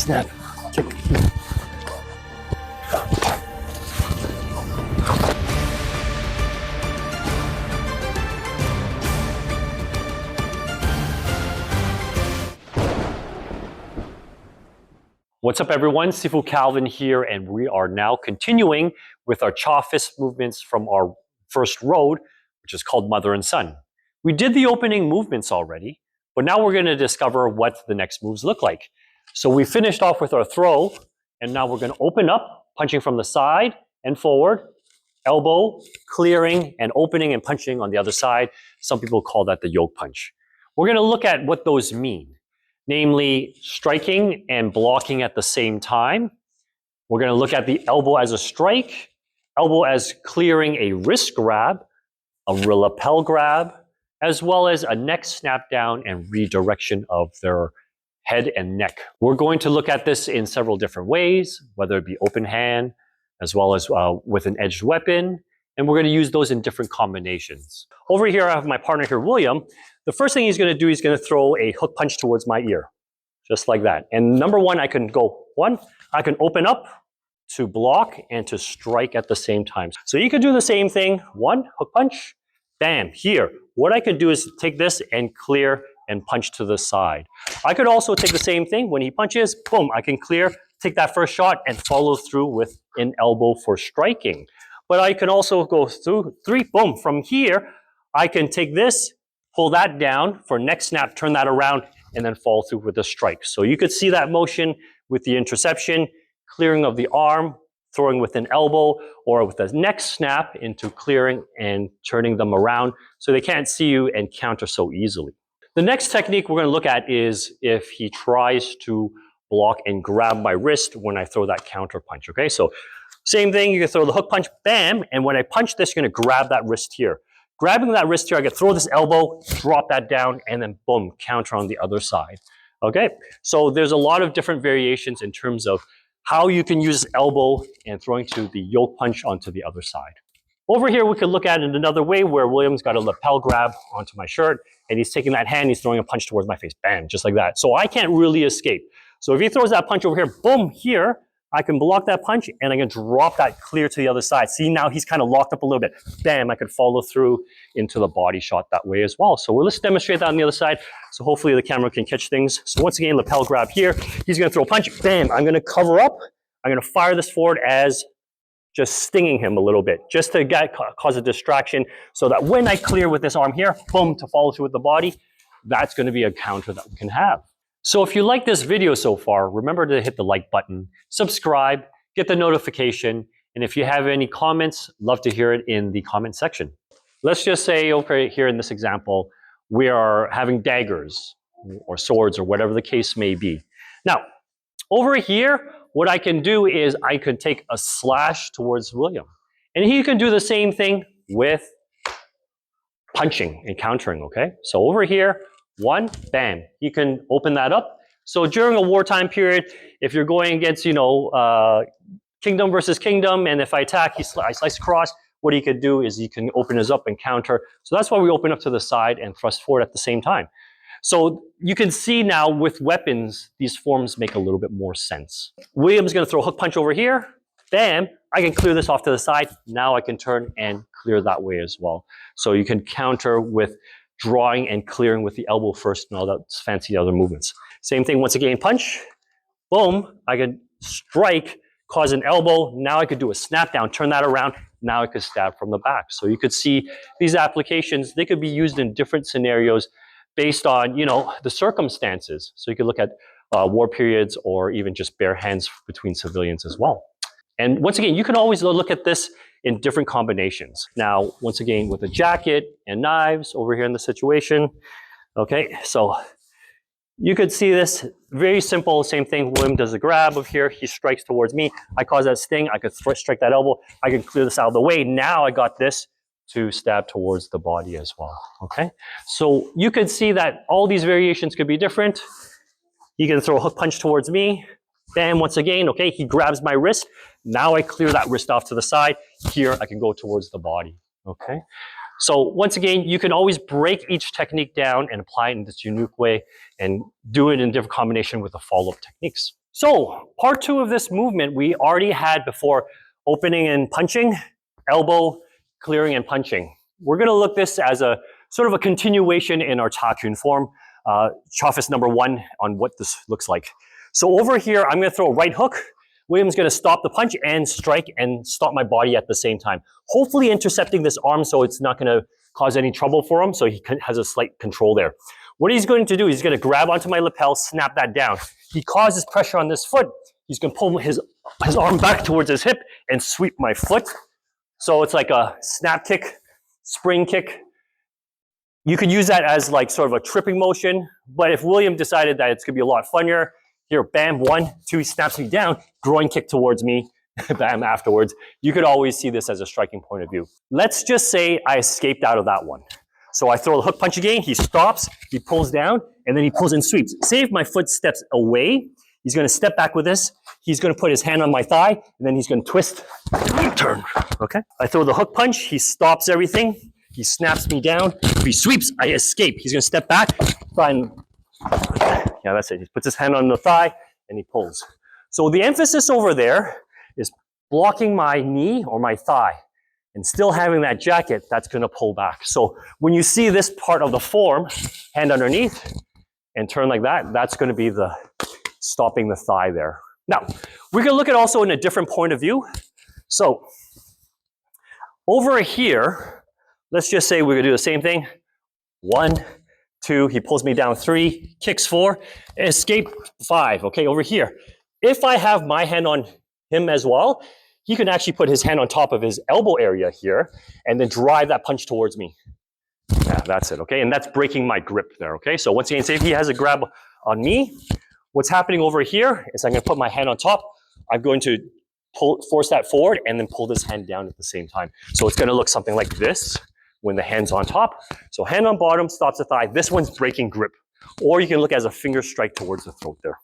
snap, kick. What's up everyone, Sifu Calvin here, and we are now continuing with our Cha fist movements from our first road, which is called Mother and Son. We did the opening movements already, but now we're going to discover what the next moves look like. So we finished off with our throw, and now we're going to open up, punching from the side and forward, elbow, clearing, and opening and punching on the other side. Some people call that the yoke punch. We're going to look at what those mean. Namely, striking and blocking at the same time. We're going to look at the elbow as a strike, elbow as clearing a wrist grab, a lapel grab, as well as a neck snap down and redirection of their head and neck. We're going to look at this in several different ways, whether it be open hand, as well as with an edged weapon, and we're going to use those in different combinations. Over here, I have my partner here, William. The first thing he's going to do, he's going to throw a hook punch towards my ear, just like that. And number one, I can go one, I can open up to block and to strike at the same time. So you could do the same thing, one, hook punch, bam, here. What I could do is take this and clear and punch to the side. I could also take the same thing, when he punches, boom, I can clear, take that first shot and follow through with an elbow for striking. But I can also go through three, boom, from here, I can take this, pull that down for neck snap, turn that around, and then follow through with a strike. So you could see that motion with the interception, clearing of the arm, throwing with an elbow, or with a neck snap into clearing and turning them around so they can't see you and counter so easily. The next technique we're going to look at is if he tries to block and grab my wrist when I throw that counter punch, okay? So same thing, you can throw the hook punch, bam, and when I punch this, you're going to grab that wrist here. Grabbing that wrist here, I can throw this elbow, drop that down, and then boom, counter on the other side. Okay, so there's a lot of different variations in terms of how you can use elbow and throwing to the yoke punch onto the other side. Over here, we could look at it another way where William's got a lapel grab onto my shirt, and he's taking that hand, he's throwing a punch towards my face, bam, just like that. So I can't really escape. So if he throws that punch over here, boom, here, I can block that punch and I can drop that clear to the other side. See, now he's kind of locked up a little bit. Bam, I could follow through into the body shot that way as well. So let's demonstrate that on the other side. So hopefully the camera can catch things. So once again, lapel grab here. He's going to throw a punch. Bam, I'm going to cover up. I'm going to fire this forward as just stinging him a little bit, just to cause a distraction so that when I clear with this arm here, boom, to follow through with the body, that's going to be a counter that we can have. So if you like this video so far, remember to hit the like button, subscribe, get the notification, and if you have any comments, love to hear it in the comment section. Let's just say over here in this example, we are having daggers or swords or whatever the case may be. Now, over here, what I can do is I could take a slash towards William. And he can do the same thing with punching and countering, okay? So over here, one, bam, you can open that up. So during a wartime period, if you're going against, kingdom versus kingdom, and if I attack, I slice across, what he could do is he can open his up and counter. So that's why we open up to the side and thrust forward at the same time. So you can see now with weapons, these forms make a little bit more sense. William's going to throw a hook punch over here. Bam, I can clear this off to the side. Now I can turn and clear that way as well. So you can counter with drawing and clearing with the elbow first and all that fancy other movements. Same thing, once again, punch, boom, I can strike, cause an elbow, now I could do a snap down, turn that around, now I could stab from the back. So you could see these applications, they could be used in different scenarios based on, the circumstances. So you could look at war periods or even just bare hands between civilians as well. And once again, you can always look at this in different combinations. Now, once again, with a jacket and knives over here in the situation. Okay, so you could see this very simple, same thing. William does a grab of here. He strikes towards me. I cause that sting. I could strike that elbow. I can clear this out of the way. Now I got this to stab towards the body as well. Okay, so you could see that all these variations could be different. He can throw a hook punch towards me. Bam, once again, okay, he grabs my wrist. Now I clear that wrist off to the side. Here, I can go towards the body, okay? So once again, you can always break each technique down and apply it in this unique way and do it in different combination with the follow-up techniques. So part two of this movement we already had before: opening and punching, elbow, clearing and punching. We're going to look this as a sort of a continuation in our Ta-Kun form, Chofis number 1 on what this looks like. So over here, I'm going to throw a right hook. William's going to stop the punch and strike and stop my body at the same time, hopefully intercepting this arm so it's not going to cause any trouble for him, so he has a slight control there. What he's going to do is he's going to grab onto my lapel, snap that down. He causes pressure on this foot. He's going to pull his arm back towards his hip and sweep my foot. So it's like a snap kick, spring kick. You could use that as like sort of a tripping motion, but if William decided that it's going to be a lot funnier, here, bam, 1, 2, he snaps me down, groin kick towards me, bam, afterwards. You could always see this as a striking point of view. Let's just say I escaped out of that one. So I throw the hook punch again, he stops, he pulls down, and then he pulls and sweeps. Say if my foot steps away, he's going to step back with this, he's going to put his hand on my thigh, and then he's going to twist, turn, okay? I throw the hook punch, he stops everything, he snaps me down, if he sweeps, I escape. He's going to step back, try and yeah, that's it. He puts his hand on the thigh and he pulls. So the emphasis over there is blocking my knee or my thigh and still having that jacket that's going to pull back. So when you see this part of the form, hand underneath and turn like that, that's going to be the stopping the thigh there. Now, we're going to look at also in a different point of view. So over here, let's just say we're going to do the same thing. 1, 2, he pulls me down, 3, kicks 4, escape 5, okay, over here. If I have my hand on him as well, he can actually put his hand on top of his elbow area here and then drive that punch towards me. Yeah, that's it, okay, and that's breaking my grip there, okay? So once again, say if he has a grab on me, what's happening over here is I'm gonna put my hand on top, I'm going to force that forward and then pull this hand down at the same time. So it's gonna look something like this when the hand's on top. So hand on bottom stops the thigh. This one's breaking grip. Or you can look as a finger strike towards the throat there.